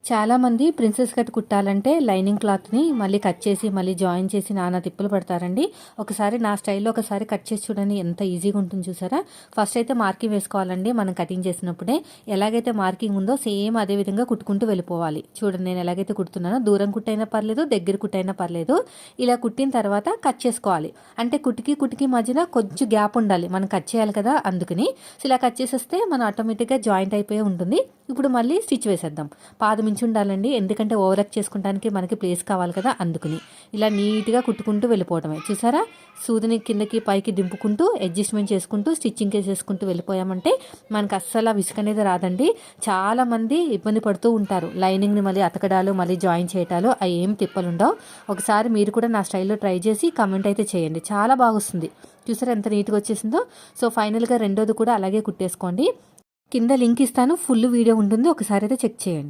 చాలామంది princess cut కుట్టాలంటే lining క్లాత్ని మళ్ళీ కట్ చేసి మళ్ళీ జాయిన్ చేసి నానా తిప్పులు పడతారండి. ఒకసారి నా స్టైల్లో ఒకసారి కట్ చేసి చూడండి, ఎంత ఈజీగా ఉంటుంది చూసారా. ఫస్ట్ అయితే మార్కింగ్ వేసుకోవాలండి. మనం కటింగ్ చేసినప్పుడే ఎలాగైతే మార్కింగ్ ఉందో సేమ్ అదే విధంగా కుట్టుకుంటూ వెళ్ళిపోవాలి. చూడండి నేను ఎలాగైతే కుడుతున్నానో, దూరం కుట్టైనా పర్లేదు, దగ్గర కుట్టైనా పర్లేదు. ఇలా కుట్టిన తర్వాత కట్ చేసుకోవాలి. అంటే కుటికి మధ్యన కొంచెం గ్యాప్ ఉండాలి, మనం కట్ చేయాలి కదా, అందుకని. ఇలా కట్ చేసేస్తే మనం ఆటోమేటిక్గా జాయింట్ అయిపోయి ఉంటుంది. ఇప్పుడు మళ్ళీ స్టిచ్ వేసేద్దాం. పాదం మించి ఉండాలండి, ఎందుకంటే ఓవర్లాక్ చేసుకోవడానికి మనకి ప్లేస్ కావాలి కదా, అందుకుని. ఇలా నీట్గా కుట్టుకుంటూ వెళ్ళిపోవడమే. చూసారా, సూదిని కిందకి పైకి దింపుకుంటూ అడ్జస్ట్మెంట్ చేసుకుంటూ స్టిచ్చింగ్ చేసుకుంటూ వెళ్ళిపోయామంటే మనకు అస్సలు విసుగు అనేది రాదండి. చాలామంది ఇబ్బంది పడుతూ ఉంటారు, లైనింగ్ని మళ్ళీ అతకడాలు మళ్ళీ జాయిన్ చేయటాలు, అవి ఏం తిప్పలు ఉండవు. ఒకసారి మీరు కూడా నా స్టైల్లో ట్రై చేసి కామెంట్ అయితే చేయండి, చాలా బాగా వస్తుంది. చూసారా ఎంత నీట్గా వచ్చేసిందో. సో ఫైనల్గా రెండోది కూడా అలాగే కుట్టేసుకోండి. కింద లింక్ ఇస్తాను, ఫుల్ వీడియో ఉంటుంది, ఒకసారి అయితే చెక్ చేయండి.